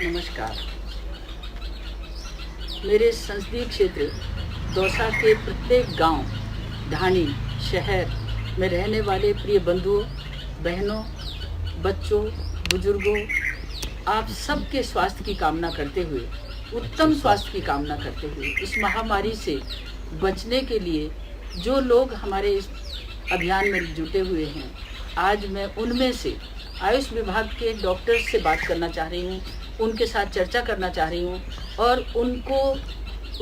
नमस्कार। मेरे संसदीय क्षेत्र दौसा के प्रत्येक गांव, ढाणी, शहर में रहने वाले प्रिय बंधुओं, बहनों, बच्चों, बुजुर्गों, आप सबके स्वास्थ्य की कामना करते हुए, उत्तम स्वास्थ्य की कामना करते हुए, इस महामारी से बचने के लिए जो लोग हमारे इस अभियान में जुटे हुए हैं, आज मैं उनमें से आयुष विभाग के डॉक्टर्स से बात करना चाह रही हूँ, उनके साथ चर्चा करना चाह रही हूँ और उनको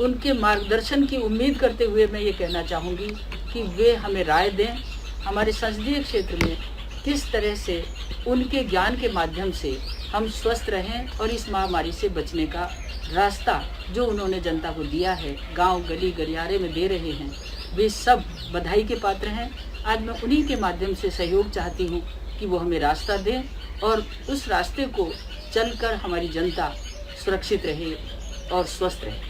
उनके मार्गदर्शन की उम्मीद करते हुए मैं ये कहना चाहूँगी कि वे हमें राय दें हमारे संसदीय क्षेत्र में किस तरह से उनके ज्ञान के माध्यम से हम स्वस्थ रहें और इस महामारी से बचने का रास्ता जो उन्होंने जनता को दिया है, गांव गली गलियारे में दे रहे हैं, वे सब बधाई के पात्र हैं। आज मैं उन्हीं के माध्यम से सहयोग चाहती हूँ कि वो हमें रास्ता दें और उस रास्ते को चलकर हमारी जनता सुरक्षित रहे और स्वस्थ रहे।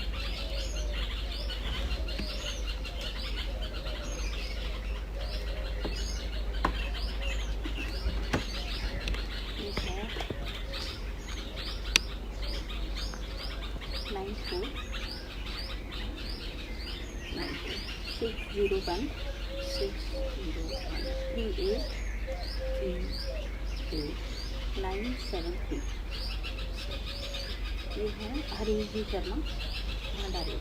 ये है हरीश जी शर्मा भंडारी।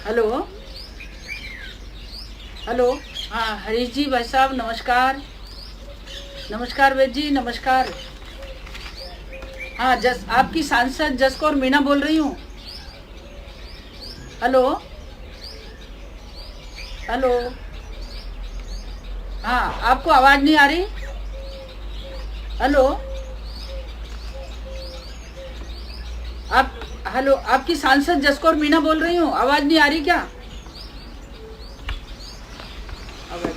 हेलो हेलो, हाँ हरीश जी भाई साहब नमस्कार। नमस्कार वैद जी, नमस्कार। हाँ आपकी सांसद जसकौर मीणा बोल रही हूँ। हेलो हेलो, हाँ आपको आवाज नहीं आ रही? हेलो हेलो, आपकी सांसद जसकौर मीणा बोल रही हूँ, आवाज नहीं आ रही क्या? अगला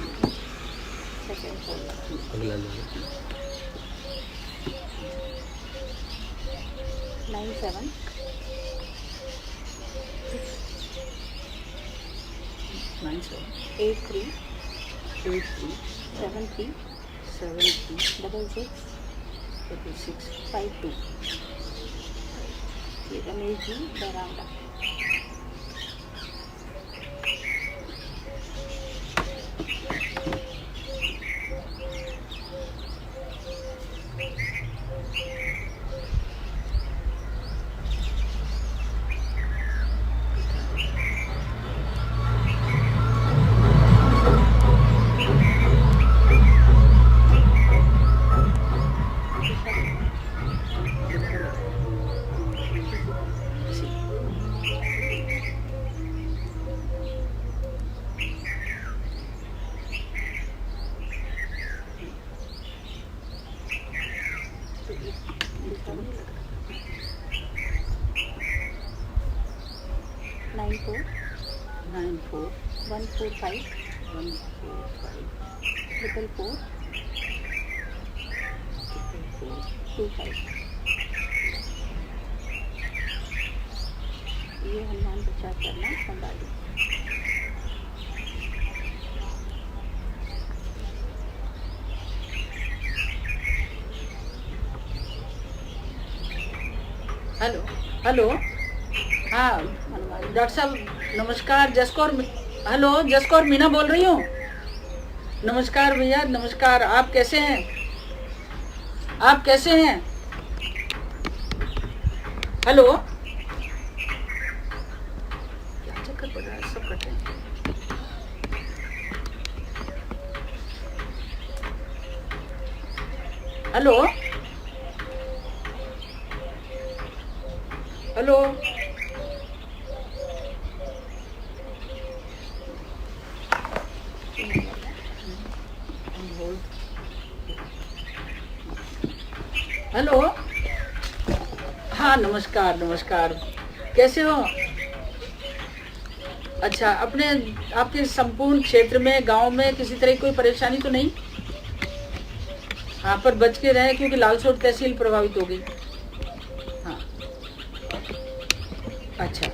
97 83 73 66 52। ये रमेश जी बैरावड़ा। Nine four 145 444 25। ये हनुमान प्रचार करना संभाली। हेलो हेलो, हाँ डॉक्टर साहब नमस्कार। हेलो जसकौर मीणा बोल रही हूँ। नमस्कार भैया, नमस्कार। आप कैसे हैं? आप कैसे हैं? हेलो, क्या चक्कर पड़ रहा है? सब कटे। हेलो हेलो, हेलो, हाँ नमस्कार नमस्कार। कैसे हो? अच्छा, आपके संपूर्ण क्षेत्र में, गांव में किसी तरह की कोई परेशानी तो नहीं? हाँ, पर बच के रहें क्योंकि लालसोट तहसील प्रभावित हो गई। अच्छा,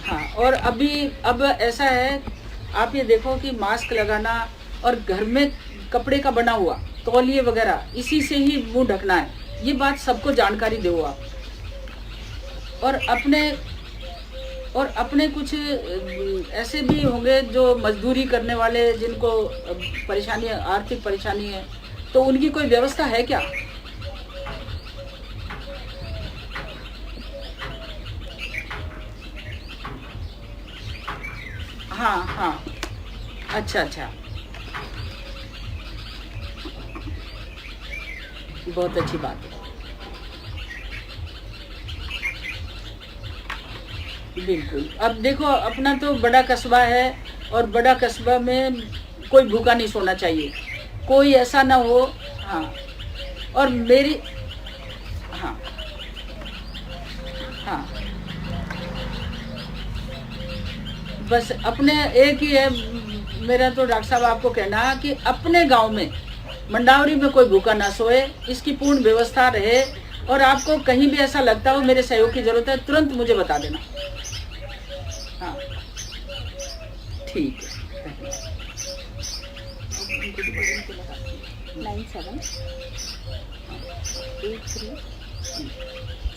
हाँ। और अब ऐसा है, आप ये देखो कि मास्क लगाना और घर में कपड़े का बना हुआ तौलिए वगैरह इसी से ही मुंह ढकना है, ये बात सबको जानकारी दो आप। और अपने कुछ ऐसे भी होंगे जो मजदूरी करने वाले, जिनको परेशानी, आर्थिक परेशानी है, तो उनकी कोई व्यवस्था है क्या? हाँ हाँ, अच्छा अच्छा, बहुत अच्छी बात है। बिल्कुल। अब देखो, अपना तो बड़ा कस्बा है, और बड़ा कस्बा में कोई भूखा नहीं सोना चाहिए, कोई ऐसा ना हो। हाँ, और मेरी, हाँ हाँ, बस अपने एक ही है मेरा तो डॉक्टर साहब आपको कहना कि अपने गांव में, मंडावरी में कोई भूखा ना सोए, इसकी पूर्ण व्यवस्था रहे। और आपको कहीं भी ऐसा लगता हो मेरे सहयोग की जरूरत है, तुरंत मुझे बता देना। हाँ, ठीक है। 97 83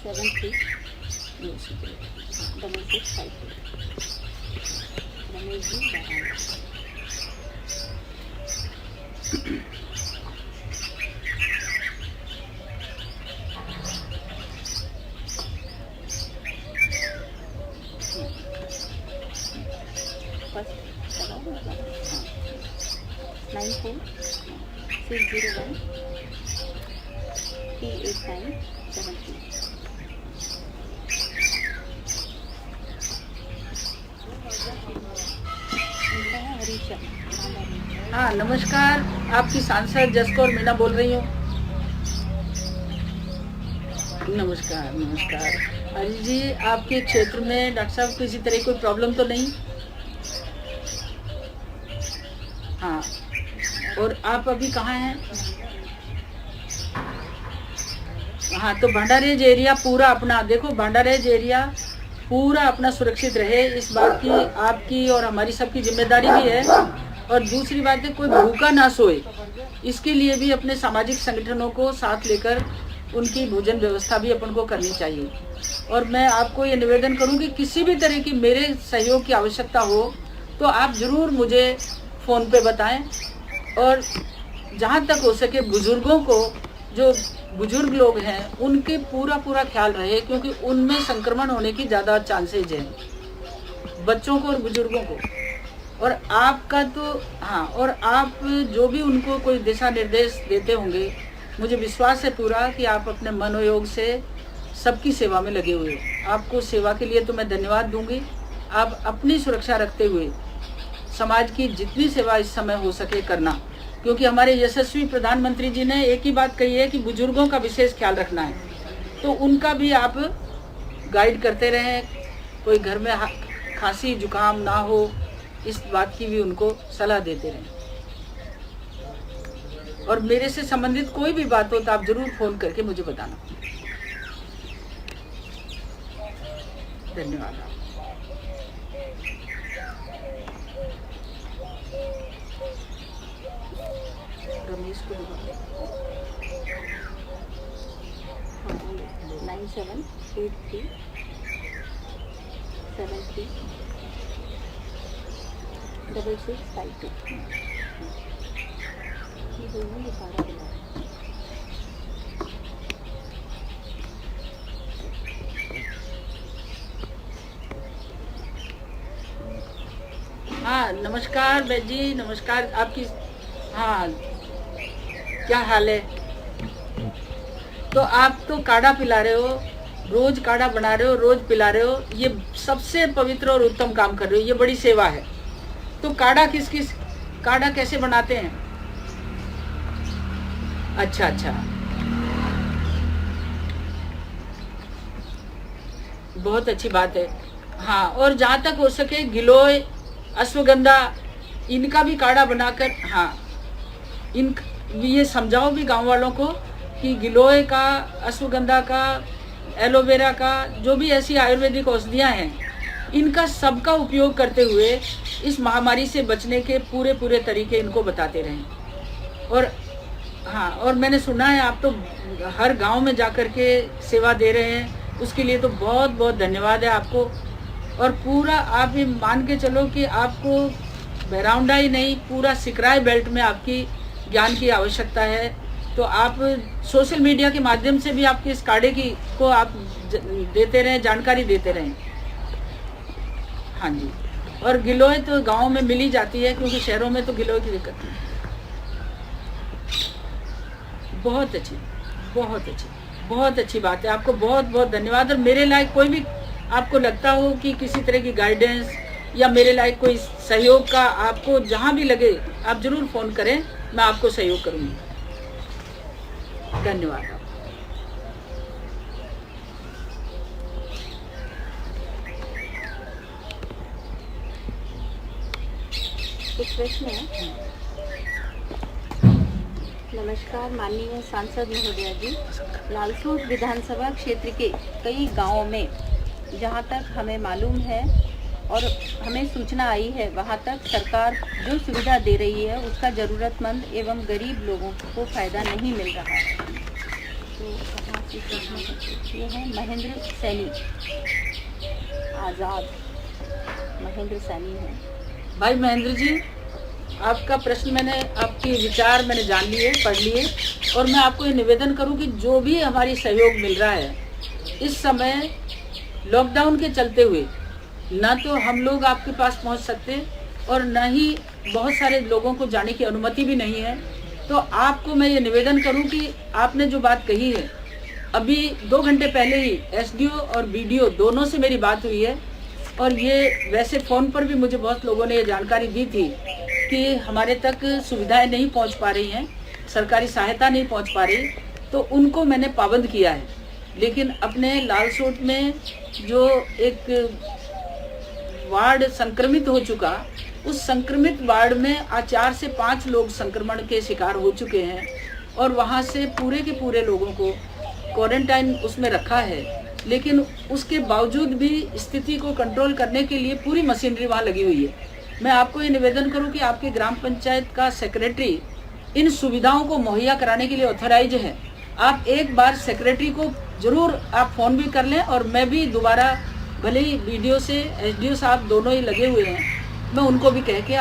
73 6652 रमेश जी बहाना। फर्स्ट लगाओ 94 601 389 73। हाँ, नमस्कार, आपकी सांसद जसकौर मीना बोल रही हूँ। नमस्कार नमस्कार। अजी जी, आपके क्षेत्र में डॉक्टर साहब किसी तरह कोई प्रॉब्लम तो नहीं? हाँ, और आप अभी कहाँ हैं? हाँ, तो भंडारेज एरिया पूरा अपना, देखो भंडारेज एरिया पूरा अपना सुरक्षित रहे, इस बात की आपकी और हमारी सबकी जिम्मेदारी भी है। और दूसरी बात है, कोई भूखा ना सोए, इसके लिए भी अपने सामाजिक संगठनों को साथ लेकर उनकी भोजन व्यवस्था भी अपन को करनी चाहिए। और मैं आपको ये निवेदन करूँ कि किसी भी तरह की मेरे सहयोग की आवश्यकता हो तो आप ज़रूर मुझे फ़ोन पे बताएं। और जहाँ तक हो सके बुज़ुर्गों को, जो बुजुर्ग लोग हैं, उनके पूरा ख्याल रहे, क्योंकि उनमें संक्रमण होने की ज़्यादा चांसेज हैं, बच्चों को और बुजुर्गों को। और आपका तो, हाँ, और आप जो भी उनको कोई दिशा निर्देश देते होंगे, मुझे विश्वास है पूरा कि आप अपने मनोयोग से सबकी सेवा में लगे हुए हो। आपको सेवा के लिए तो मैं धन्यवाद दूंगी। आप अपनी सुरक्षा रखते हुए समाज की जितनी सेवा इस समय हो सके करना, क्योंकि हमारे यशस्वी प्रधानमंत्री जी ने एक ही बात कही है कि बुजुर्गों का विशेष ख्याल रखना है। तो उनका भी आप गाइड करते रहें, कोई घर में खांसी जुकाम ना हो, इस बात की भी उनको सलाह देते रहें। और मेरे से संबंधित कोई भी बात हो तो आप जरूर फोन करके मुझे बताना। धन्यवाद। रमेश को 9783 73 6652। ये दोनों ये सारा मिला है। हाँ, नमस्कार बहन जी, नमस्कार। आपकी, हाँ, क्या हाल है? तो आप तो काढ़ा पिला रहे हो, रोज काढ़ा बना रहे हो, रोज पिला रहे हो, ये सबसे पवित्र और उत्तम काम कर रहे हो, ये बड़ी सेवा है। तो काढ़ा काढ़ा कैसे बनाते हैं? अच्छा अच्छा, बहुत अच्छी बात है। हाँ, और जहाँ तक हो सके गिलोय, अश्वगंधा, इनका भी काढ़ा बनाकर, हाँ, ये समझाओ भी गांव वालों को कि गिलोय का, अश्वगंधा का, एलोवेरा का, जो भी ऐसी आयुर्वेदिक औषधियाँ हैं, इनका सबका उपयोग करते हुए इस महामारी से बचने के पूरे तरीके इनको बताते रहें। और हाँ, और मैंने सुना है आप तो हर गांव में जाकर के सेवा दे रहे हैं, उसके लिए तो बहुत बहुत धन्यवाद है आपको। और पूरा आप ये मान के चलो कि आपको बैराउंडा ही नहीं, पूरा सिकराय बेल्ट में आपकी ज्ञान की आवश्यकता है। तो आप सोशल मीडिया के माध्यम से भी आपके इस काढ़े की को आप देते रहें, जानकारी देते रहें। हाँ जी, और गिलोय तो गाँव में मिल ही जाती है, क्योंकि शहरों में तो गिलोय की दिक्कत नहीं। बहुत अच्छी, बहुत अच्छी, बहुत अच्छी बात है। आपको बहुत बहुत धन्यवाद। और मेरे लायक कोई भी आपको लगता हो कि किसी तरह की गाइडेंस या मेरे लायक कोई सहयोग का आपको जहाँ भी लगे, आप जरूर फ़ोन करें, मैं आपको सहयोग करूँगी। धन्यवाद। एक प्रश्न है। नमस्कार माननीय सांसद महोदया जी, लालसोट विधानसभा क्षेत्र के कई गांवों में जहां तक हमें मालूम है और हमें सूचना आई है, वहां तक सरकार जो सुविधा दे रही है उसका ज़रूरतमंद एवं गरीब लोगों को फ़ायदा नहीं मिल रहा है। तो कहाँ से प्रश्न है? ये है महेंद्र सैनी, आज़ाद महेंद्र सैनी है। भाई महेंद्र जी, आपका प्रश्न मैंने, आपके विचार मैंने जान लिए, पढ़ लिए। और मैं आपको ये निवेदन करूं कि जो भी हमारी सहयोग मिल रहा है इस समय लॉकडाउन के चलते हुए, ना तो हम लोग आपके पास पहुंच सकते और न ही बहुत सारे लोगों को जाने की अनुमति भी नहीं है। तो आपको मैं ये निवेदन करूं कि आपने जो बात कही है, अभी 2 घंटे पहले ही एसडीओ और बीडीओ दोनों से मेरी बात हुई है। और ये वैसे फ़ोन पर भी मुझे बहुत लोगों ने ये जानकारी दी थी कि हमारे तक सुविधाएं नहीं पहुंच पा रही हैं, सरकारी सहायता नहीं पहुंच पा रही, तो उनको मैंने पाबंद किया है। लेकिन अपने लालसोट में जो एक वार्ड संक्रमित हो चुका, उस संक्रमित वार्ड में आज 4 से 5 लोग संक्रमण के शिकार हो चुके हैं और वहाँ से पूरे के पूरे लोगों को क्वारंटाइन उसमें रखा है। लेकिन उसके बावजूद भी स्थिति को कंट्रोल करने के लिए पूरी मशीनरी वहाँ लगी हुई है। मैं आपको ये निवेदन करूं कि आपके ग्राम पंचायत का सेक्रेटरी इन सुविधाओं को मुहैया कराने के लिए ऑथराइज है। आप एक बार सेक्रेटरी को जरूर आप फ़ोन भी कर लें, और मैं भी दोबारा, भले ही वीडियो से एसडीओ साहब दोनों ही लगे हुए हैं, मैं उनको भी कह के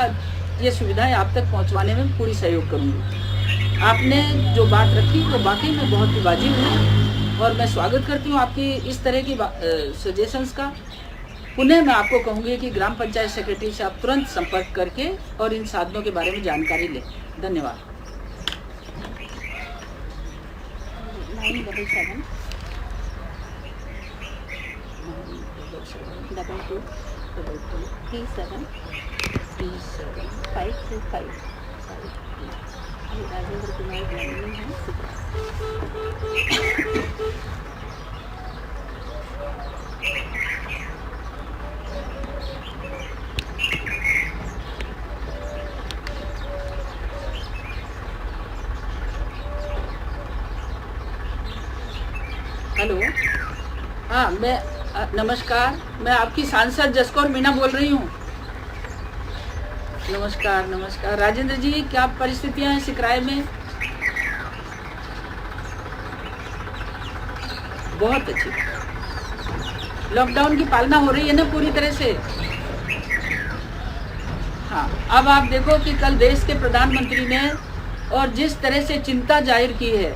ये सुविधाएं आप तक पहुंचवाने में पूरी सहयोग करूंगी। आपने जो बात रखी वो वाकई में बहुत ही वाजिब है और मैं स्वागत करती हूँ आपकी इस तरह की सजेशंस का। पुनः मैं आपको कहूँगी कि ग्राम पंचायत सेक्रेटरी से आप तुरंत संपर्क करके और इन साधनों के बारे में जानकारी लें। धन्यवाद। 977 22 37 525 राजेंद्र कुमार ग्रामीण है। हेलो, हाँ, मैं नमस्कार, मैं आपकी सांसद जसकौर मीणा बोल रही हूँ। नमस्कार नमस्कार राजेंद्र जी, क्या परिस्थितियाँ हैं सिकराय में? बहुत अच्छी, लॉकडाउन की पालना हो रही है ना पूरी तरह से। हाँ, अब आप देखो कि कल देश के प्रधानमंत्री ने और जिस तरह से चिंता जाहिर की है,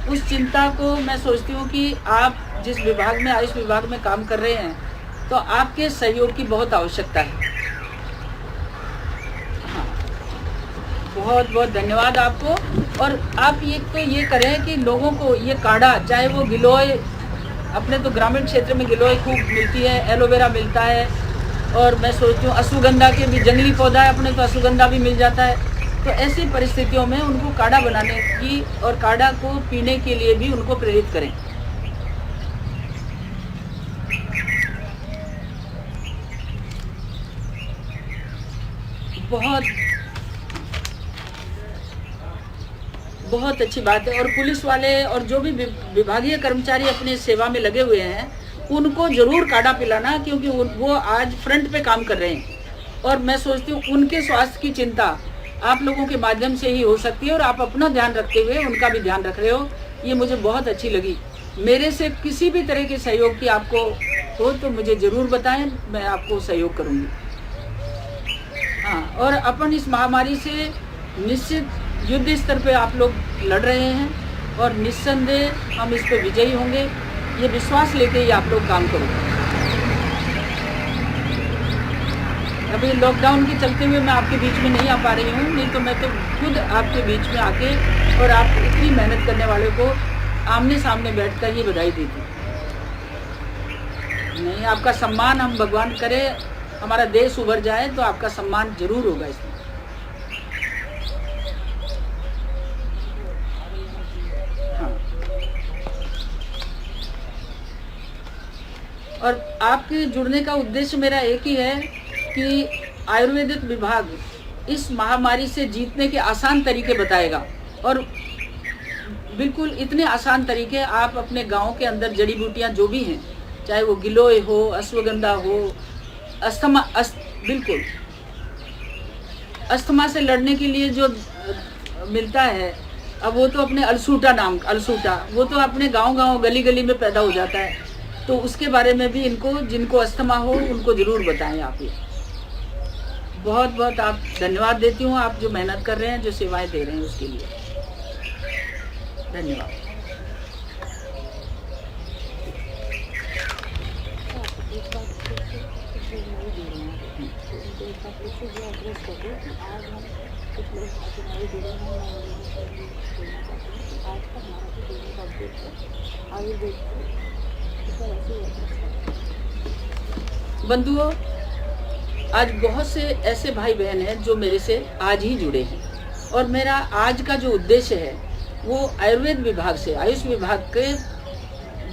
उस चिंता को मैं सोचती हूँ कि आप जिस विभाग में, आयुष विभाग में काम कर रहे हैं, तो आपके सहयोग की बहुत आवश्यकता है। हाँ, बहुत बहुत धन्यवाद आपको। और आप ये करें कि लोगों को ये काढ़ा, चाहे वो गिलोय, अपने तो ग्रामीण क्षेत्र में गिलोय खूब मिलती है, एलोवेरा मिलता है, और मैं सोचती हूँ अश्वगंधा के भी जंगली पौधा है अपने, तो अश्वगंधा भी मिल जाता है। तो ऐसी परिस्थितियों में उनको काढ़ा बनाने की और काढ़ा को पीने के लिए भी उनको प्रेरित करें। बहुत बहुत अच्छी बात है। और पुलिस वाले और जो भी विभागीय कर्मचारी अपने सेवा में लगे हुए हैं उनको जरूर काढ़ा पिलाना, क्योंकि वो आज फ्रंट पे काम कर रहे हैं। और मैं सोचती हूँ उनके स्वास्थ्य की चिंता आप लोगों के माध्यम से ही हो सकती है, और आप अपना ध्यान रखते हुए उनका भी ध्यान रख रहे हो, ये मुझे बहुत अच्छी लगी। मेरे से किसी भी तरह के सहयोग की आपको हो तो मुझे ज़रूर बताएं, मैं आपको सहयोग करूँगी। हाँ, और अपन इस महामारी से निश्चित युद्ध स्तर पे आप लोग लड़ रहे हैं, और निस्संदेह हम इस पे विजयी होंगे, ये विश्वास लेके ही आप लोग काम करो। अभी लॉकडाउन के चलते हुए मैं आपके बीच में नहीं आ पा रही हूँ, नहीं तो मैं तो खुद आपके बीच में आके और आप इतनी मेहनत करने वाले को आमने सामने बैठकर ही बधाई देती। नहीं, आपका सम्मान हम भगवान करे, हमारा देश उभर जाए तो आपका सम्मान जरूर होगा इसमें। हाँ, और आपके जुड़ने का उद्देश्य मेरा एक ही है कि आयुर्वेदिक विभाग इस महामारी से जीतने के आसान तरीके बताएगा, और बिल्कुल इतने आसान तरीके आप अपने गांव के अंदर जड़ी बूटियां जो भी हैं, चाहे वो गिलोय हो, अश्वगंधा हो, बिल्कुल अस्थमा से लड़ने के लिए जो मिलता है, अब वो तो अपने अलसूटा वो तो अपने गांव गली गली में पैदा हो जाता है, तो उसके बारे में भी इनको, जिनको अस्थमा हो उनको ज़रूर बताएं आप। ये बहुत बहुत आप धन्यवाद देती हूँ, आप जो मेहनत कर रहे हैं, जो सेवाएं दे रहे हैं उसके लिए धन्यवाद। बंधुओं, आज बहुत से ऐसे भाई बहन हैं जो मेरे से आज ही जुड़े हैं, और मेरा आज का जो उद्देश्य है वो आयुर्वेद विभाग से, आयुष विभाग के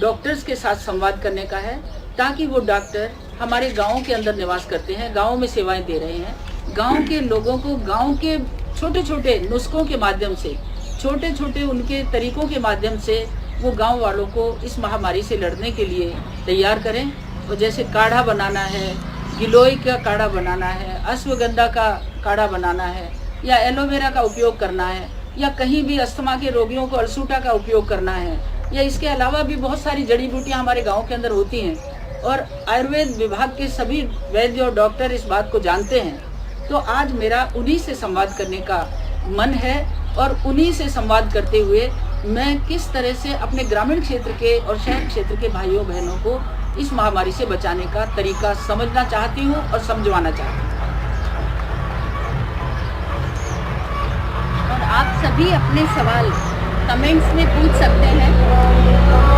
डॉक्टर्स के साथ संवाद करने का है, ताकि वो डॉक्टर हमारे गाँव के अंदर निवास करते हैं, गाँव में सेवाएं दे रहे हैं, गाँव के लोगों को गाँव के छोटे छोटे नुस्खों के माध्यम से, छोटे छोटे उनके तरीकों के माध्यम से वो गाँव वालों को इस महामारी से लड़ने के लिए तैयार करें। और जैसे काढ़ा बनाना है, गिलोय का काढ़ा बनाना है, अश्वगंधा का काढ़ा बनाना है, या एलोवेरा का उपयोग करना है, या कहीं भी अस्थमा के रोगियों को अलसूटा का उपयोग करना है, या इसके अलावा भी बहुत सारी जड़ी बूटियां हमारे गांव के अंदर होती हैं, और आयुर्वेद विभाग के सभी वैद्य और डॉक्टर इस बात को जानते हैं। तो आज मेरा उन्हीं से संवाद करने का मन है, और उन्हीं से संवाद करते हुए मैं किस तरह से अपने ग्रामीण क्षेत्र के और शहर क्षेत्र के भाइयों बहनों को इस महामारी से बचाने का तरीका समझना चाहती हूँ और समझवाना चाहती हूँ। और आप सभी अपने सवाल कमेंट्स में पूछ सकते हैं,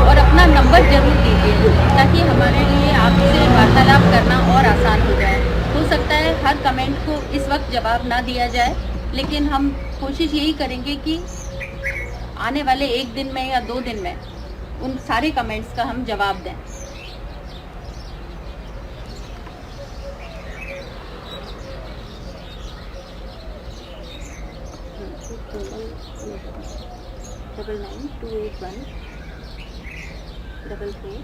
और अपना नंबर जरूर दीजिए, ताकि हमारे लिए आपसे वार्तालाप करना और आसान हो जाए। हो सकता है हर कमेंट को इस वक्त जवाब ना दिया जाए, लेकिन हम कोशिश यही करेंगे कि आने वाले 1 दिन में या 2 दिन में उन सारे कमेंट्स का हम जवाब दें। डबल 9281 33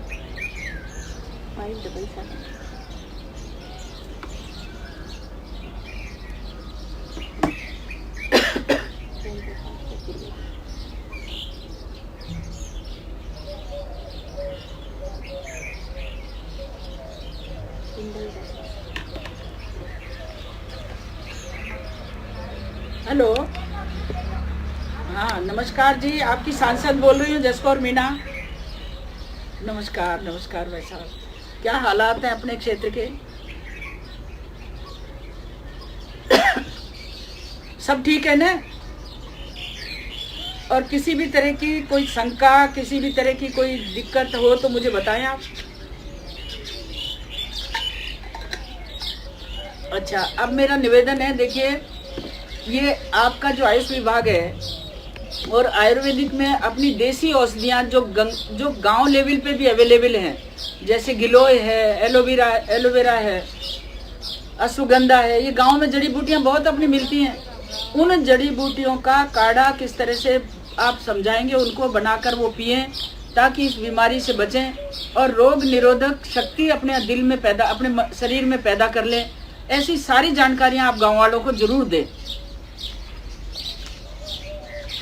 577। हेलो, हाँ नमस्कार जी, आपकी सांसद बोल रही हूँ जसकौर मीणा। नमस्कार नमस्कार भाई साहब, क्या हालात हैं अपने क्षेत्र के? सब ठीक है ना? और किसी भी तरह की कोई शंका, किसी भी तरह की कोई दिक्कत हो तो मुझे बताएं आप। अच्छा, अब मेरा निवेदन है, देखिए ये आपका जो आयुष विभाग है और आयुर्वेदिक में अपनी देसी औषधियाँ जो गांव लेवल पे भी अवेलेबल हैं, जैसे गिलोय है, एलोवेरा है, अश्वगंधा है, ये गांव में जड़ी बूटियाँ बहुत अपनी मिलती हैं। उन जड़ी बूटियों का काढ़ा किस तरह से आप समझाएंगे उनको, बनाकर वो पिएं ताकि इस बीमारी से बचें और रोग निरोधक शक्ति अपने दिल में पैदा, अपने शरीर में पैदा कर लें। ऐसी सारी जानकारियां आप गांव वालों को जरूर दें।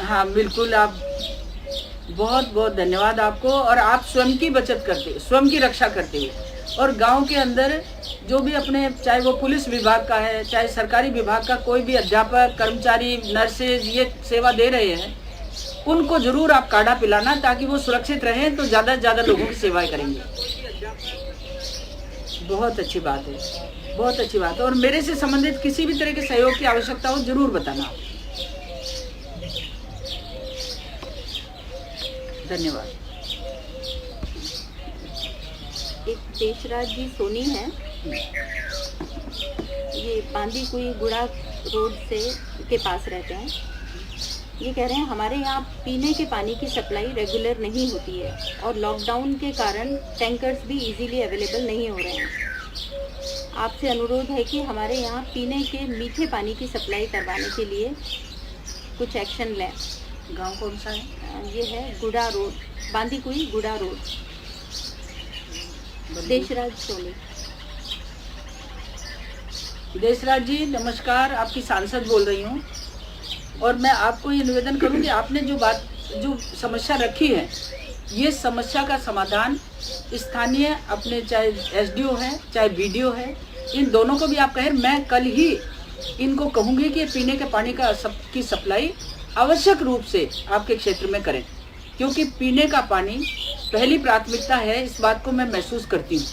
हाँ बिल्कुल, आप बहुत बहुत धन्यवाद आपको। और आप स्वयं की बचत करते, स्वयं की रक्षा करते हुए और गांव के अंदर जो भी अपने, चाहे वो पुलिस विभाग का है, चाहे सरकारी विभाग का कोई भी अध्यापक, कर्मचारी, नर्सेज ये सेवा दे रहे हैं, उनको जरूर आप काढ़ा पिलाना ताकि वो सुरक्षित रहें, तो ज़्यादा से ज़्यादा लोगों की सेवाएं करेंगे। बहुत अच्छी बात है, बहुत अच्छी बात है। और मेरे से संबंधित किसी भी तरह के सहयोग की आवश्यकता हो जरूर बताना। धन्यवाद। एक देशराज जी सोनी है, ये बांदी कुई गुड़ा रोड से के पास रहते हैं। ये कह रहे हैं हमारे यहाँ पीने के पानी की सप्लाई रेगुलर नहीं होती है और लॉकडाउन के कारण टैंकर्स भी इजीली अवेलेबल नहीं हो रहे हैं। आपसे अनुरोध है कि हमारे यहाँ पीने के मीठे पानी की सप्लाई करवाने के लिए कुछ एक्शन लें। गांव कौन सा है? ये है गुड़ा रोड, बांदी कुई गुड़ा रोड। देशराज सोनी। देशराज जी नमस्कार, आपकी सांसद बोल रही हूँ और मैं आपको ये निवेदन करूँ कि आपने जो समस्या रखी है, ये समस्या का समाधान स्थानीय अपने, चाहे एसडीओ है चाहे बीडीओ है, इन दोनों को भी आप कहें। मैं कल ही इनको कहूँगी कि पीने के पानी की सप्लाई आवश्यक रूप से आपके क्षेत्र में करें, क्योंकि पीने का पानी पहली प्राथमिकता है। इस बात को मैं महसूस करती हूँ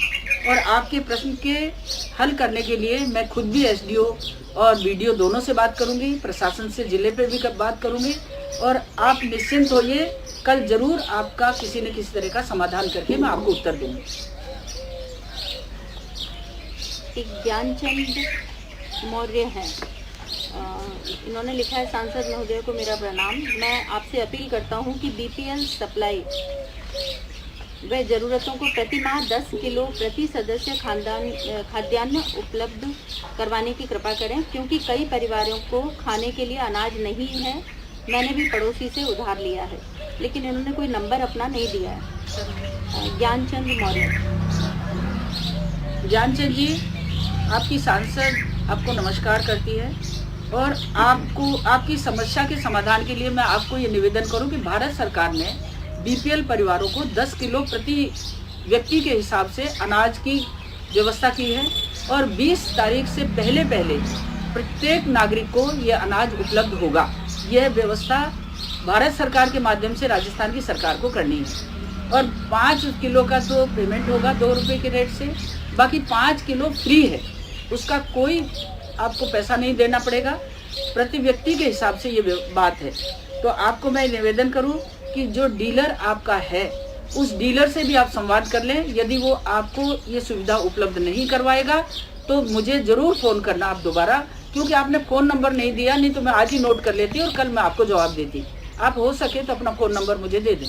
और आपके प्रश्न के हल करने के लिए मैं खुद भी एसडीओ और बीडीओ दोनों से बात करूँगी, प्रशासन से जिले पे भी बात करूँगी और आप निश्चिंत होइए, कल जरूर आपका किसी न किसी तरह का समाधान करके मैं आपको उत्तर दूँगी। एक ज्ञानचंद मौर्य हैं, इन्होंने लिखा है, सांसद महोदय को मेरा प्रणाम। मैं आपसे अपील करता हूं कि बीपीएल सप्लाई व ज़रूरतों को प्रति माह 10 किलो प्रति सदस्य खाद्यान्न उपलब्ध करवाने की कृपा करें, क्योंकि कई परिवारों को खाने के लिए अनाज नहीं है। मैंने भी पड़ोसी से उधार लिया है, लेकिन इन्होंने कोई नंबर अपना नहीं दिया है। ज्ञानचंद मौर्य। ज्ञानचंद जी, आपकी सांसद आपको नमस्कार करती है और आपकी समस्या के समाधान के लिए मैं आपको ये निवेदन करूं कि भारत सरकार ने बीपीएल परिवारों को 10 किलो प्रति व्यक्ति के हिसाब से अनाज की व्यवस्था की है और 20 तारीख से पहले प्रत्येक नागरिक को ये अनाज उपलब्ध होगा। यह व्यवस्था भारत सरकार के माध्यम से राजस्थान की सरकार को करनी है और 5 किलो का तो पेमेंट होगा 2 रुपये के रेट से, बाकी 5 किलो फ्री है, उसका कोई आपको पैसा नहीं देना पड़ेगा, प्रति व्यक्ति के हिसाब से ये बात है। तो आपको मैं निवेदन करूं कि जो डीलर आपका है उस डीलर से भी आप संवाद कर लें। यदि वो आपको ये सुविधा उपलब्ध नहीं करवाएगा तो मुझे ज़रूर फ़ोन करना आप दोबारा, क्योंकि आपने फ़ोन नंबर नहीं दिया, नहीं तो मैं आज ही नोट कर लेती और कल मैं आपको जवाब देती। आप हो सके तो अपना फ़ोन नंबर मुझे दे दें।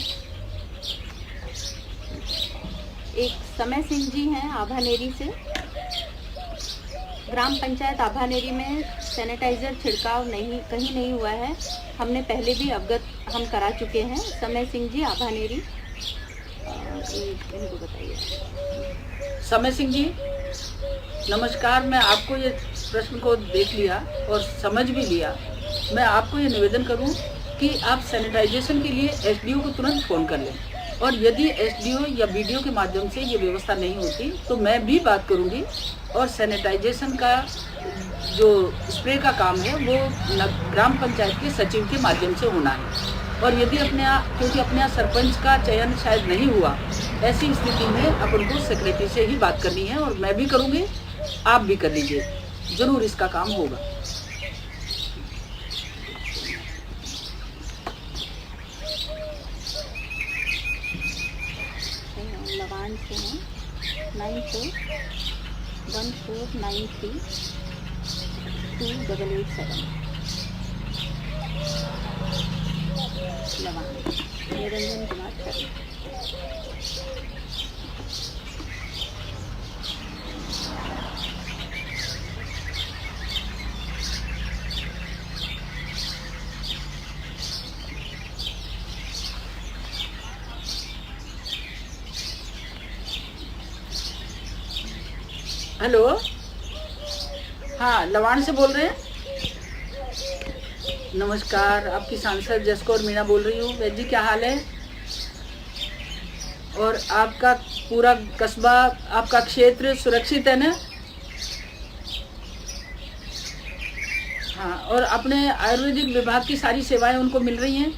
एक समय सिंह जी हैं आभानेरी से। ग्राम पंचायत आभानेरी में सैनिटाइज़र छिड़काव कहीं नहीं हुआ है, हमने पहले भी अवगत हम करा चुके हैं। समय सिंह जी आभानेरी, इनको बताइए। समय सिंह जी नमस्कार, मैं आपको ये प्रश्न को देख लिया और समझ भी लिया। मैं आपको ये निवेदन करूं कि आप सैनिटाइजेशन के लिए एसडीओ को तुरंत फ़ोन कर लें और यदि एसडीओ या बीडीओ के माध्यम से ये व्यवस्था नहीं होती तो मैं भी बात करूंगी और सैनिटाइजेशन का जो स्प्रे का काम है वो ग्राम पंचायत के सचिव के माध्यम से होना है। और यदि क्योंकि अपने यहाँ सरपंच का चयन शायद नहीं हुआ, ऐसी स्थिति में अपन को सेक्रेटरी से ही बात करनी है और मैं भी करूँगी, आप भी कर लीजिए, ज़रूर इसका काम होगा। लवान से हैं 9414932887 लवान। निरंजन कुमार शर्मा। हेलो, हाँ लवाण से बोल रहे हैं। नमस्कार, आपकी सांसद जसकौर मीणा बोल रही हूँ। वैद जी क्या हाल है? और आपका पूरा कस्बा, आपका क्षेत्र सुरक्षित है ना? हाँ, और अपने आयुर्वेदिक विभाग की सारी सेवाएं उनको मिल रही हैं?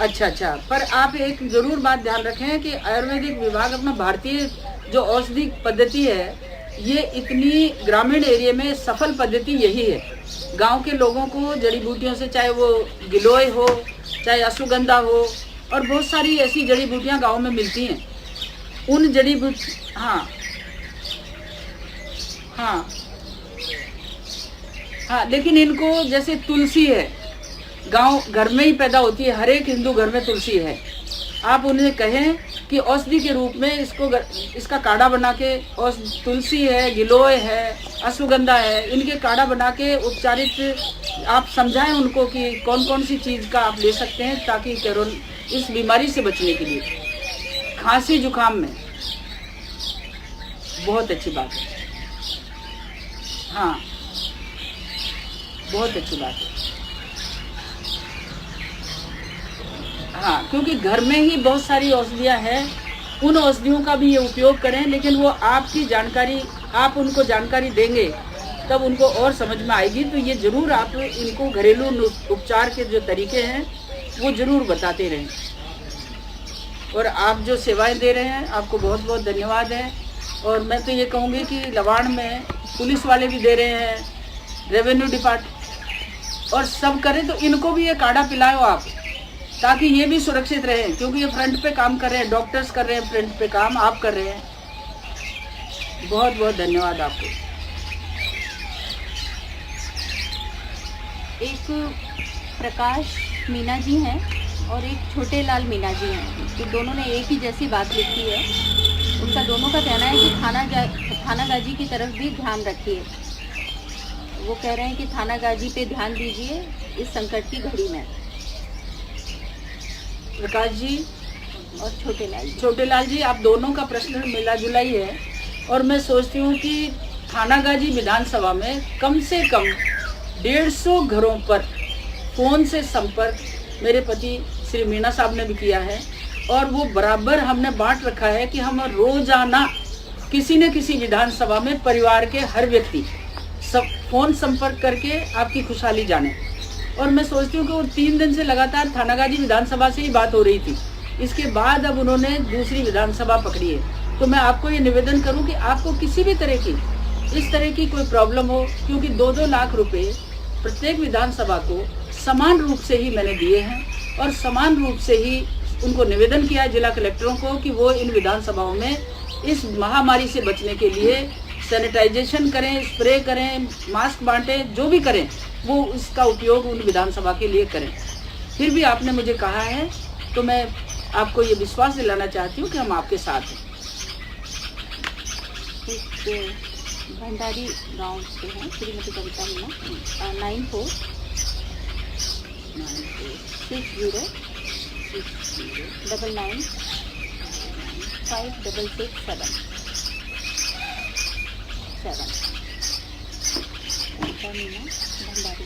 अच्छा, पर आप एक जरूर बात ध्यान रखें कि आयुर्वेदिक विभाग अपना भारतीय जो औषधि पद्धति है, ये इतनी ग्रामीण एरिया में सफल पद्धति यही है। गांव के लोगों को जड़ी बूटियों से, चाहे वो गिलोय हो, चाहे अश्वगंधा हो, और बहुत सारी ऐसी जड़ी बूटियां गांव में मिलती हैं। उन जड़ी बूटी, हाँ, लेकिन इनको, जैसे तुलसी है, गांव घर में ही पैदा होती है, हर एक हिंदू घर में तुलसी है। आप उन्हें कहें कि औषधि के रूप में इसका काढ़ा बना के, और तुलसी है, गिलोय है, अश्वगंधा है, इनके काढ़ा बना के उपचारित आप समझाएं उनको कि कौन कौन सी चीज़ का आप ले सकते हैं, ताकि इस बीमारी से बचने के लिए, खांसी जुकाम में बहुत अच्छी बात है। हाँ, बहुत अच्छी बात है। हाँ, क्योंकि घर में ही बहुत सारी औषधियाँ हैं, उन औषधियों का भी ये उपयोग करें, लेकिन वो आपकी जानकारी, आप उनको जानकारी देंगे तब उनको और समझ में आएगी। तो ये ज़रूर आप इनको घरेलू उपचार के जो तरीके हैं वो ज़रूर बताते रहें। और आप जो सेवाएं दे रहे हैं, आपको बहुत बहुत धन्यवाद है। और मैं तो ये कहूँगी कि लवाण में पुलिस वाले भी दे रहे हैं, रेवेन्यू डिपार्टमेंट, और सब करें, तो इनको भी ये काढ़ा पिलाओ आप, ताकि ये भी सुरक्षित रहें, क्योंकि ये फ्रंट पे काम कर रहे हैं, डॉक्टर्स कर रहे हैं फ्रंट पे काम, आप कर रहे हैं। बहुत बहुत धन्यवाद आपको। एक प्रकाश मीणा जी हैं और एक छोटे लाल मीणा जी हैं, तो दोनों ने एक ही जैसी बात लिखी है। उनका दोनों का कहना है कि थानागाजी की तरफ भी ध्यान रखिए। वो कह रहे हैं कि थानागाजी पे ध्यान दीजिए इस संकट की घड़ी में। प्रकाश जी और छोटे लाल जी, आप दोनों का प्रश्न मिला जुला ही है। और मैं सोचती हूँ कि थानागाजी विधानसभा में कम से कम 150 घरों पर फ़ोन से संपर्क मेरे पति श्री मीणा साहब ने भी किया है, और वो बराबर हमने बांट रखा है कि हम रोजाना किसी न किसी विधानसभा में परिवार के हर व्यक्ति सब फ़ोन संपर्क करके आपकी खुशहाली जाने। और मैं सोचती हूँ कि वो 3 दिन से लगातार थानागाजी विधानसभा से ही बात हो रही थी। इसके बाद अब उन्होंने दूसरी विधानसभा पकड़ी है। तो मैं आपको ये निवेदन करूँ कि आपको किसी भी तरह की, इस तरह की कोई प्रॉब्लम हो, क्योंकि 2-2 लाख रुपए प्रत्येक विधानसभा को समान रूप से ही मैंने दिए हैं, और समान रूप से ही उनको निवेदन किया जिला कलेक्टरों को कि वो इन विधानसभाओं में इस महामारी से बचने के लिए सैनिटाइजेशन करें, स्प्रे करें, मास्क बांटें, जो भी करें वो इसका उपयोग उन विधानसभा के लिए करें। फिर भी आपने मुझे कहा है, तो मैं आपको ये विश्वास दिलाना चाहती हूँ कि हम आपके साथ हैं। एक भंडारी गांव से हैं श्रीमती कविता मीणा, 9460995667 कविता मीणा भंडारी।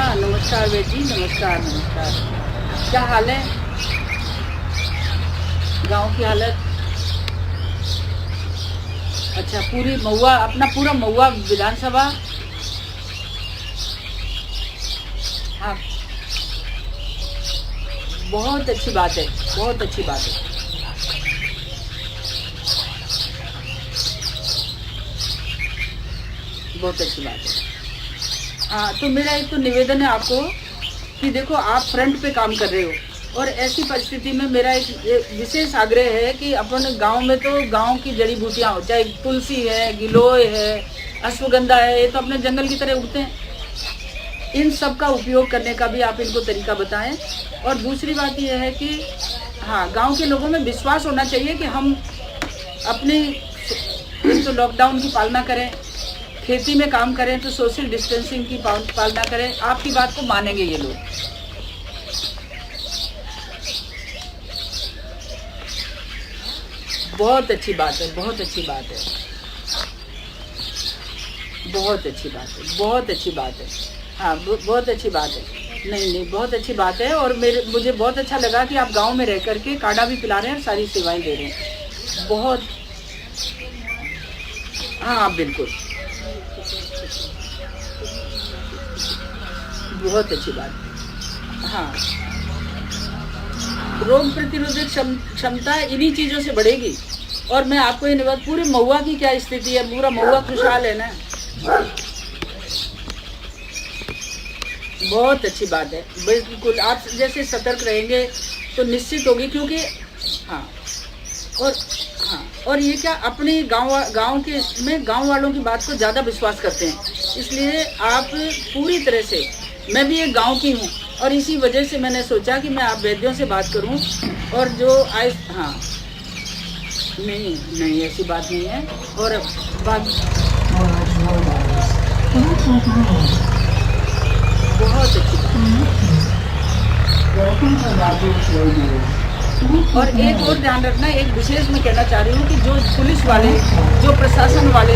हाँ नमस्कार वेद जी, नमस्कार नमस्कार। क्या हाल है? गांव की हालत? अच्छा, पूरी महुआ, अपना पूरा महुआ विधानसभा? हाँ, बहुत अच्छी बात है, बहुत अच्छी बात है। बहुत अच्छी बात है। हाँ, तो मेरा एक तो निवेदन है आपको कि देखो आप फ्रंट पे काम कर रहे हो, और ऐसी परिस्थिति में मेरा एक विशेष आग्रह है कि अपन गांव में तो गांव की जड़ी बूटियाँ हो, चाहे तुलसी है, गिलोय है, अश्वगंधा है, ये तो अपने जंगल की तरह उगते हैं। इन सब का उपयोग करने का भी आप इनको तरीका बताएं। और दूसरी बात यह है कि हाँ, गांव के लोगों में विश्वास होना चाहिए कि हम अपनी तो लॉकडाउन की पालना करें, खेती में काम करें तो सोशल डिस्टेंसिंग की पालना करें। आपकी बात को मानेंगे ये लोग। बहुत अच्छी बात है, बहुत अच्छी बात है, बहुत अच्छी बात है, बहुत अच्छी बात है। हाँ, बहुत अच्छी बात है। नहीं नहीं, बहुत अच्छी बात है। और मुझे बहुत अच्छा लगा कि आप गांव में रह करके काढ़ा भी पिला रहे हैं और सारी सेवाएं दे रहे हैं। बहुत, हाँ बिल्कुल, बहुत अच्छी बात है। हाँ, रोग प्रतिरोधक क्षमता इन्हीं चीज़ों से बढ़ेगी। और मैं आपको ये निवेदन, पूरे महुआ की क्या स्थिति है? पूरा महुआ खुशहाल है ना? बहुत अच्छी बात है, बिल्कुल। आप जैसे सतर्क रहेंगे तो निश्चित होगी, क्योंकि हाँ, और ये क्या, अपने गांव के में गांव वालों की बात को ज़्यादा विश्वास करते हैं। इसलिए आप पूरी तरह से, मैं भी एक गांव की हूँ और इसी वजह से मैंने सोचा कि मैं आप वैद्यों से बात करूँ। और जो आए, हाँ नहीं नहीं, ऐसी बात नहीं है। और बात बहुत अच्छी बात। और एक और ध्यान रखना, एक विशेष मैं कहना चाह रही हूँ कि जो पुलिस वाले, जो प्रशासन वाले,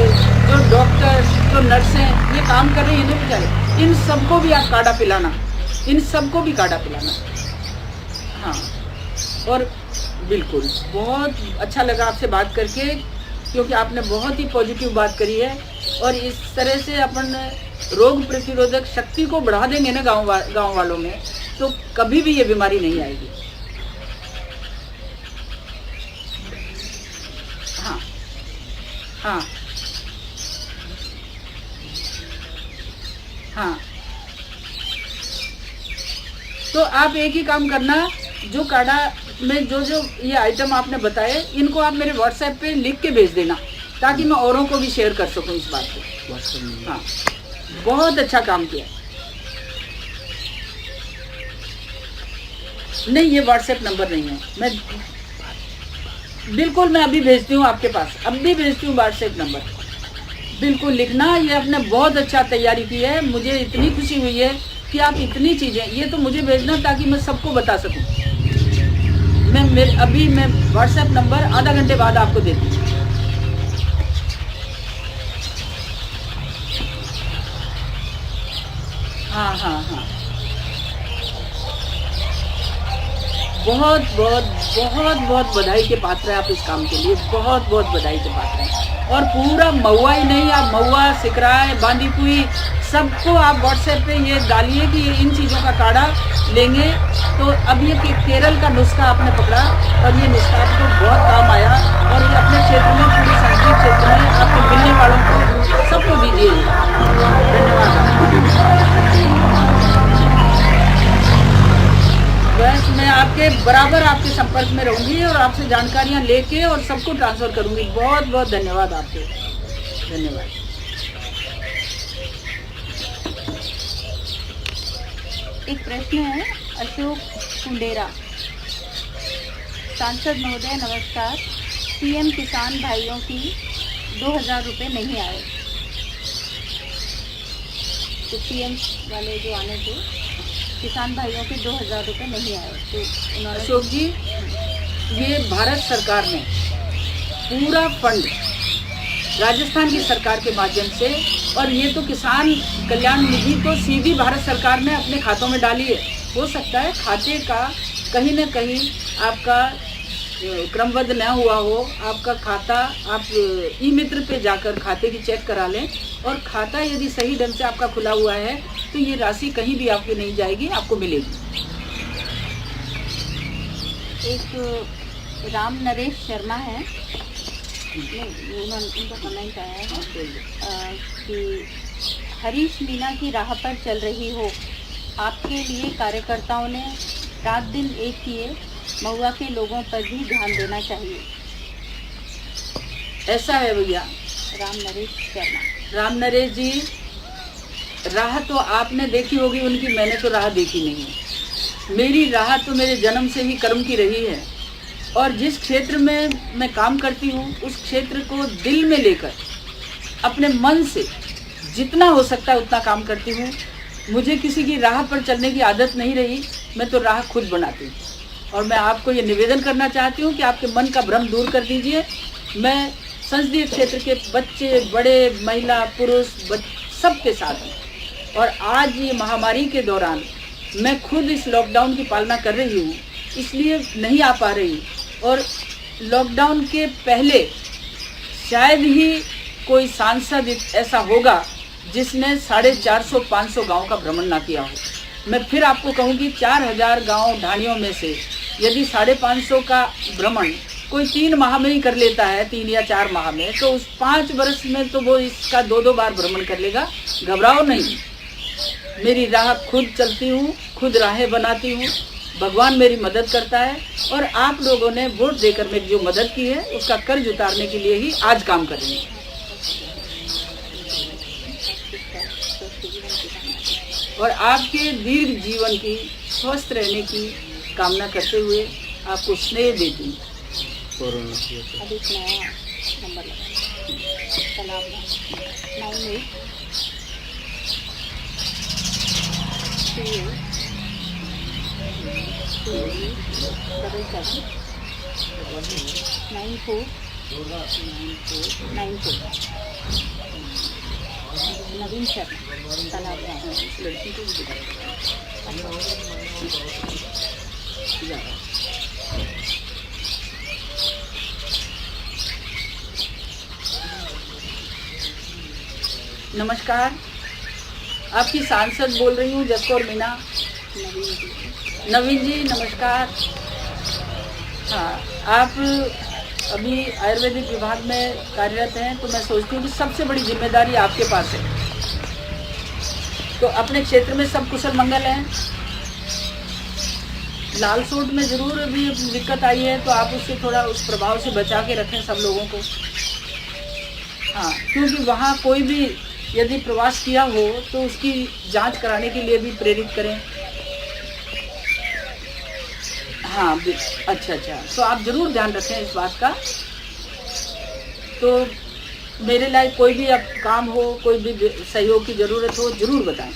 जो डॉक्टर, जो नर्सें ये काम कर रहे हैं, इन्हें बेचारे, इन सबको भी आप काढ़ा पिलाना, इन सबको भी काढ़ा पिलाना। हाँ, और बिल्कुल बहुत अच्छा लगा आपसे बात करके, क्योंकि आपने बहुत ही पॉजिटिव बात करी है। और इस तरह से अपन रोग प्रतिरोधक शक्ति को बढ़ा देंगे ना गांव वालों में, तो कभी भी ये बीमारी नहीं आएगी। हाँ हाँ हाँ, तो आप एक ही काम करना, जो काढ़ा में जो ये आइटम आपने बताए, इनको आप मेरे व्हाट्सएप पे लिख के भेज देना, ताकि मैं औरों को भी शेयर कर सकूं इस बात को। हाँ, बहुत अच्छा काम किया। नहीं, ये व्हाट्सएप नंबर नहीं है। मैं बिल्कुल, मैं अभी भेजती हूँ आपके पास, अभी भेजती हूँ व्हाट्सएप नंबर। बिल्कुल लिखना। ये आपने बहुत अच्छा तैयारी की है, मुझे इतनी खुशी हुई है कि आप इतनी चीज़ें, ये तो मुझे भेजना ताकि मैं सबको बता सकूं। मैं व्हाट्सएप नंबर आधा घंटे बाद आपको देती हूँ। हाँ हाँ हाँ, बहुत बहुत बहुत बहुत बधाई के पात्र हैं आप इस काम के लिए, बहुत बहुत बधाई के पात्र हैं। और पूरा महुआ ही नहीं, आप महुआ, सिकराय, बांदीपुई, सबको आप व्हाट्सएप पे ये डालिए कि ये इन चीज़ों का काढ़ा लेंगे। तो अब ये केरल का नुस्खा आपने पकड़ा, और ये नुस्खा आपको बहुत काम आया, और ये अपने क्षेत्र में, पूरे संगीत क्षेत्र में आपके मिलने वालों को सबको दीजिए। धन्यवाद। बस मैं आपके बराबर आपके संपर्क में रहूंगी और आपसे जानकारियां लेके और सबको ट्रांसफ़र करूंगी। बहुत बहुत धन्यवाद आपके, धन्यवाद। एक प्रश्न है अशोक कुंडेरा। सांसद महोदय नमस्कार, पीएम किसान भाइयों की 2000 रुपये नहीं आए। तो पीएम वाले जो आने थे, किसान भाइयों के 2000 रुपये नहीं आए। तो उन्होंने, अशोक जी, ये भारत सरकार ने पूरा फंड राजस्थान की सरकार के माध्यम से और ये तो किसान कल्याण निधि तो सीधी भारत सरकार ने अपने खातों में डाली है। हो सकता है खाते का कहीं ना कहीं आपका क्रमबद्ध न हुआ हो, आपका खाता आप ई मित्र पे जाकर खाते की चेक करा लें, और खाता यदि सही ढंग से आपका खुला हुआ है तो ये राशि कहीं भी आपकी नहीं जाएगी, आपको मिलेगी। एक राम नरेश शर्मा है, उनका कमेंट आया है कि हरीश मीना की राह पर चल रही हो, आपके लिए कार्यकर्ताओं ने रात दिन एक किए, महुआ के लोगों पर भी ध्यान देना चाहिए। ऐसा है भैया। राम नरेश शर्मा। राम नरेश जी, राह तो आपने देखी होगी उनकी, मैंने तो राह देखी नहीं है। मेरी राह तो मेरे जन्म से ही कर्म की रही है, और जिस क्षेत्र में मैं काम करती हूँ उस क्षेत्र को दिल में लेकर अपने मन से जितना हो सकता है उतना काम करती हूँ। मुझे किसी की राह पर चलने की आदत नहीं रही, मैं तो राह खुद बनाती हूँ। और मैं आपको ये निवेदन करना चाहती हूँ कि आपके मन का भ्रम दूर कर दीजिए। मैं संसदीय क्षेत्र के बच्चे, बड़े, महिला, पुरुष, सबके साथ हूँ। और आज ये महामारी के दौरान मैं खुद इस लॉकडाउन की पालना कर रही हूँ, इसलिए नहीं आ पा रही। और लॉकडाउन के पहले शायद ही कोई सांसद ऐसा होगा जिसने 450-500 गाँव का भ्रमण ना किया हो। मैं फिर आपको कहूँगी 4000 गाँव ढाणियों में से यदि 550 का भ्रमण कोई 3 माह में ही कर लेता है, 3 या 4 माह में, तो उस 5 वर्ष में तो वो इसका 2-2 बार भ्रमण कर लेगा। घबराओ नहीं, मेरी राह खुद चलती हूँ, खुद राहें बनाती हूँ, भगवान मेरी मदद करता है। और आप लोगों ने वोट देकर मेरी जो मदद की है उसका कर्ज उतारने के लिए ही आज काम कर रही हूँ। और आपके दीर्घ जीवन की, स्वस्थ रहने की कामना करते हुए आपको स्नेह देती हूँ। अभी एक नया नंबर तालाब 98 नवीन शर्मा तालाब लड़की को भी नमस्कार, आपकी सांसद बोल रही हूँ, जसकौर मीना। नवीन जी नमस्कार। हाँ, आप अभी आयुर्वेदिक विभाग में कार्यरत हैं, तो मैं सोचती हूँ कि सबसे बड़ी जिम्मेदारी आपके पास है। तो अपने क्षेत्र में सब कुशल मंगल हैं। लालसोट में ज़रूर अभी दिक्कत आई है, तो आप उससे थोड़ा उस प्रभाव से बचा के रखें सब लोगों को। हाँ, क्योंकि वहाँ कोई भी यदि प्रवास किया हो तो उसकी जांच कराने के लिए भी प्रेरित करें। हाँ, अच्छा, तो आप ज़रूर ध्यान रखें इस बात का। तो मेरे लायक कोई भी अब काम हो, कोई भी सहयोग की ज़रूरत हो, ज़रूर बताएं।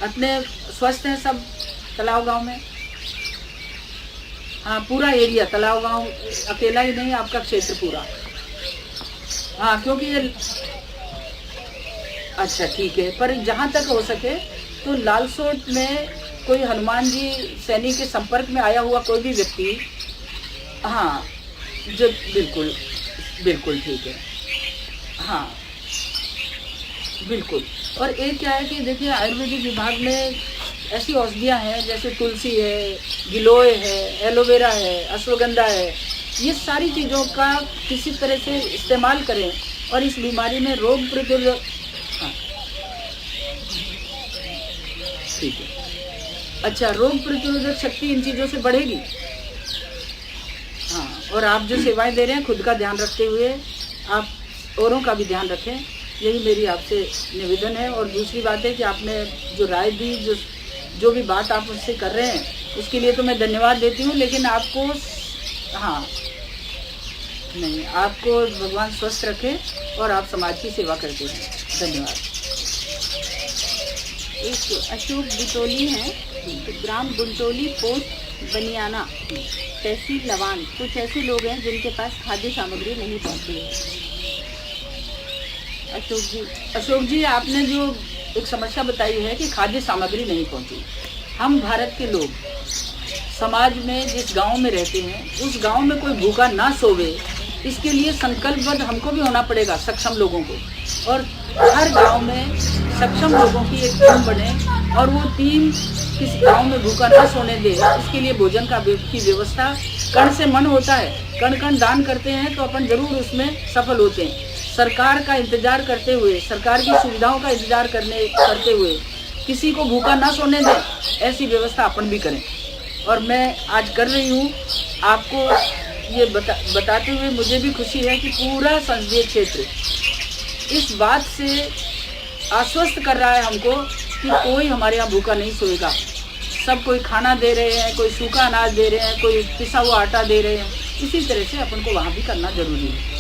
अपने स्वस्थ हैं सब तालाब गांव में? हाँ, पूरा एरिया तालाब गांव अकेला ही नहीं, आपका क्षेत्र पूरा। हाँ, क्योंकि ये अच्छा ठीक है, पर जहाँ तक हो सके तो लालसोट में कोई हनुमान जी सैनी के संपर्क में आया हुआ कोई भी व्यक्ति, हाँ, जो बिल्कुल ठीक है। हाँ, बिल्कुल। और एक क्या है कि देखिए, आयुर्वेदिक विभाग में ऐसी औषधियाँ हैं जैसे तुलसी है, गिलोय है, एलोवेरा है, अश्वगंधा है। ये सारी चीज़ों का किसी तरह से इस्तेमाल करें और इस बीमारी में रोग प्रतिरोधक, हाँ ठीक है, अच्छा, रोग प्रतिरोधक शक्ति इन चीज़ों से बढ़ेगी। हाँ, और आप जो सेवाएं दे रहे हैं, खुद का ध्यान रखते हुए आप औरों का भी ध्यान रखें, यही मेरी आपसे निवेदन है। और दूसरी बात है कि आपने जो राय दी, जो भी बात आप मुझसे कर रहे हैं, उसके लिए तो मैं धन्यवाद देती हूँ। लेकिन आपको, हाँ नहीं, आपको भगवान स्वस्थ रखे और आप समाज की सेवा करते हैं। धन्यवाद। एक अशोक बुटोली हैं, ग्राम बुटोली, पोस्ट बनियाना, तहसील लवान। कुछ ऐसे लोग हैं जिनके पास खाद्य सामग्री नहीं पहुंचती है। अशोक जी, आपने जो एक समस्या बताई है कि खाद्य सामग्री नहीं पहुंची। हम भारत के लोग समाज में जिस गांव में रहते हैं उस गांव में कोई भूखा ना सोवे, इसके लिए संकल्पबद्ध हमको भी होना पड़ेगा, सक्षम लोगों को। और हर गांव में सक्षम लोगों की एक टीम बने और वो टीम किसी गांव में भूखा ना सोने दे, इसके लिए भोजन की व्यवस्था। कण से मन होता है, कण कण दान करते हैं तो अपन जरूर उसमें सफल होते हैं। सरकार का इंतजार करते हुए, सरकार की सुविधाओं का इंतजार करते हुए किसी को भूखा ना सोने दें, ऐसी व्यवस्था अपन भी करें। और मैं आज कर रही हूँ। आपको ये बताते हुए मुझे भी खुशी है कि पूरा संसदीय क्षेत्र इस बात से आश्वस्त कर रहा है हमको कि कोई हमारे यहाँ भूखा नहीं सोएगा। सब कोई खाना दे रहे हैं, कोई सूखा अनाज दे रहे हैं, कोई पिसा हुआ आटा दे रहे हैं। इसी तरह से अपन को वहाँ भी करना जरूरी है।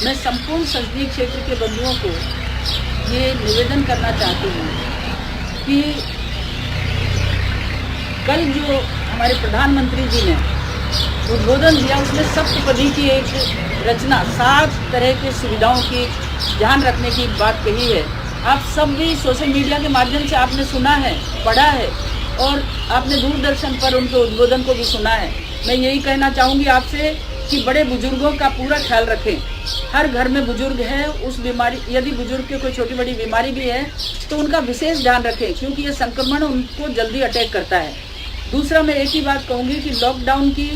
मैं संपूर्ण संसदीय क्षेत्र के बंधुओं को ये निवेदन करना चाहती हूँ कि कल जो हमारे प्रधानमंत्री जी ने उद्बोधन दिया उसमें सप्तपदी की एक रचना, 7 तरह की सुविधाओं की ध्यान रखने की बात कही है। आप सब भी सोशल मीडिया के माध्यम से आपने सुना है, पढ़ा है और आपने दूरदर्शन पर उनके उद्बोधन को भी सुना है। मैं यही कहना चाहूँगी आपसे कि बड़े बुजुर्गों का पूरा ख्याल रखें। हर घर में बुजुर्ग है, उस बीमारी, यदि बुजुर्ग के कोई छोटी बड़ी बीमारी भी है तो उनका विशेष ध्यान रखें, क्योंकि ये संक्रमण उनको जल्दी अटैक करता है। दूसरा, मैं एक ही बात कहूँगी कि लॉकडाउन की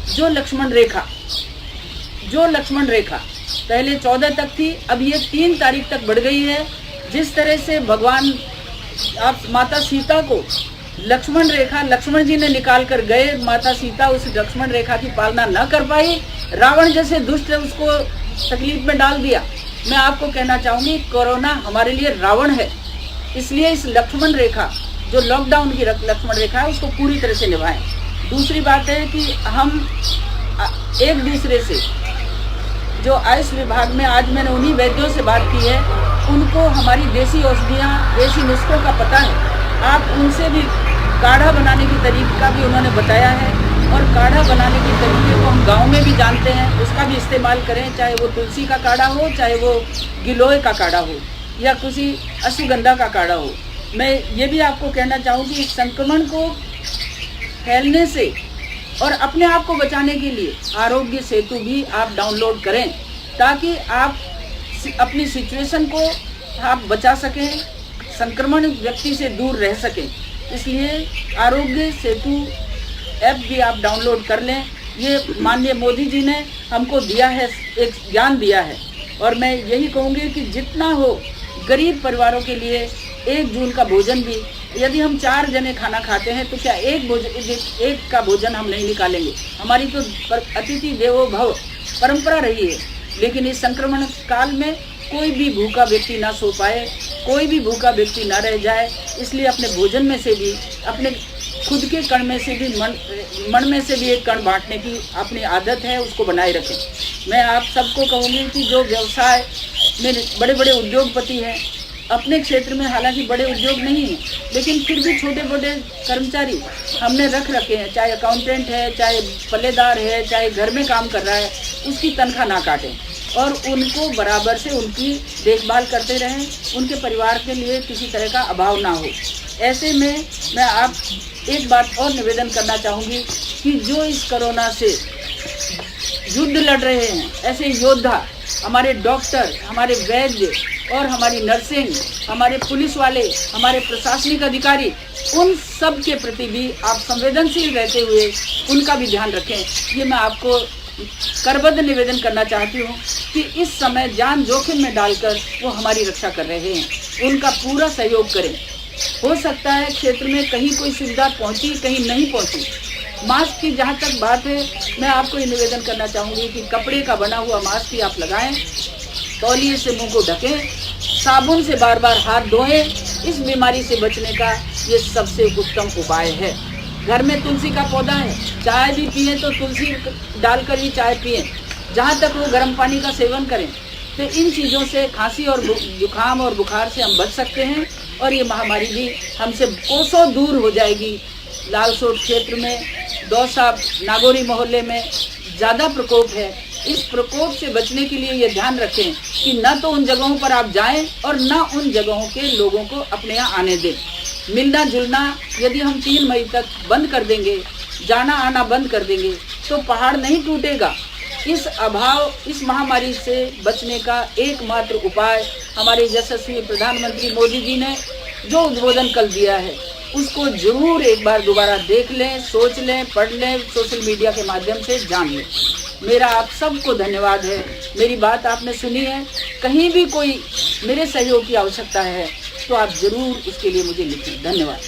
जो लक्ष्मण रेखा पहले 14 तक थी, अब ये 3 तारीख तक बढ़ गई है। जिस तरह से भगवान आप माता सीता को लक्ष्मण जी ने निकाल कर गए, माता सीता उस लक्ष्मण रेखा की पालना न कर पाई, रावण जैसे दुष्ट है उसको तकलीफ में डाल दिया। मैं आपको कहना चाहूँगी कोरोना हमारे लिए रावण है, इसलिए इस लक्ष्मण रेखा जो लॉकडाउन की लक्ष्मण रेखा है उसको पूरी तरह से निभाएं। दूसरी बात है कि हम एक दूसरे से जो आयुष विभाग में, आज मैंने उन्हीं वैद्यों से बात की है, उनको हमारी देसी औषधियाँ, देसी नुस्खों का पता है। आप उनसे भी काढ़ा बनाने की तरीका भी उन्होंने बताया है और काढ़ा बनाने के तरीके को हम गांव में भी जानते हैं, उसका भी इस्तेमाल करें, चाहे वो तुलसी का काढ़ा हो, चाहे वो गिलोय का काढ़ा हो या किसी अश्वगंधा का काढ़ा हो। मैं ये भी आपको कहना चाहूँगी इस संक्रमण को फैलने से और अपने आप को बचाने के लिए आरोग्य सेतु भी आप डाउनलोड करें, ताकि आप अपनी सिचुएशन को आप बचा सकें, संक्रमण व्यक्ति से दूर रह सकें। इसलिए आरोग्य सेतु ऐप भी आप डाउनलोड कर लें। ये माननीय मोदी जी ने हमको दिया है, एक ज्ञान दिया है। और मैं यही कहूँगी कि जितना हो गरीब परिवारों के लिए 1 जून का भोजन भी, यदि हम 4 जने खाना खाते हैं तो क्या एक का भोजन हम नहीं निकालेंगे? हमारी तो अतिथि देवो भव परंपरा रही है। लेकिन इस संक्रमण काल में कोई भी भूखा व्यक्ति ना सो पाए, कोई भी भूखा व्यक्ति ना रह जाए, इसलिए अपने भोजन में से भी, अपने खुद के कण में से भी, मन में से भी एक कण बांटने की अपनी आदत है, उसको बनाए रखें। मैं आप सबको कहूँगी कि जो व्यवसाय में बड़े बड़े उद्योगपति हैं, अपने क्षेत्र में हालांकि बड़े उद्योग नहीं हैं, लेकिन फिर भी छोटे छोटे कर्मचारी हमने रख रखे हैं, चाहे अकाउंटेंट है, चाहे पल्लेदार है, चाहे घर में काम कर रहा है, उसकी तनख्वाह ना काटें और उनको बराबर से उनकी देखभाल करते रहें, उनके परिवार के लिए किसी तरह का अभाव ना हो। ऐसे में मैं आप एक बात और निवेदन करना चाहूँगी कि जो इस कोरोना से युद्ध लड़ रहे हैं, ऐसे योद्धा, हमारे डॉक्टर, हमारे वैद्य और हमारी नर्सिंग, हमारे पुलिस वाले, हमारे प्रशासनिक अधिकारी, उन सब के प्रति भी आप संवेदनशील रहते हुए उनका भी ध्यान रखें। ये मैं आपको करबद्ध निवेदन करना चाहती हूँ कि इस समय जान जोखिम में डालकर वो हमारी रक्षा कर रहे हैं, उनका पूरा सहयोग करें। हो सकता है क्षेत्र में कहीं कोई सुविधा पहुँची, कहीं नहीं पहुँची। मास्क की जहाँ तक बात है, मैं आपको ये निवेदन करना चाहूँगी कि कपड़े का बना हुआ मास्क ही आप लगाएं, तौलिए से मुंह को ढकें, साबुन से बार बार हाथ धोएं। इस बीमारी से बचने का ये सबसे उत्तम उपाय है। घर में तुलसी का पौधा है, चाय भी पिए तो तुलसी डालकर ही चाय पिए, जहाँ तक वो गर्म पानी का सेवन करें। तो इन चीज़ों से खांसी और जुकाम और बुखार से हम बच सकते हैं और ये महामारी भी हमसे कोसों दूर हो जाएगी। लालसोट क्षेत्र में दौसा नागौरी मोहल्ले में ज़्यादा प्रकोप है। इस प्रकोप से बचने के लिए ये ध्यान रखें कि न तो उन जगहों पर आप जाएं और न उन जगहों के लोगों को अपने यहाँ आने दें। मिलना जुलना यदि हम 3 मई तक बंद कर देंगे, जाना आना बंद कर देंगे, तो पहाड़ नहीं टूटेगा। इस महामारी से बचने का एकमात्र उपाय हमारे यशस्वी प्रधानमंत्री मोदी जी ने जो उद्बोधन कल दिया है, उसको जरूर एक बार दोबारा देख लें, सोच लें, पढ़ लें, सोशल मीडिया के माध्यम से जान लें। मेरा आप सबको धन्यवाद है। मेरी बात आपने सुनी है। कहीं भी कोई मेरे सहयोग की आवश्यकता है तो आप जरूर उसके लिए मुझे लिखें। धन्यवाद।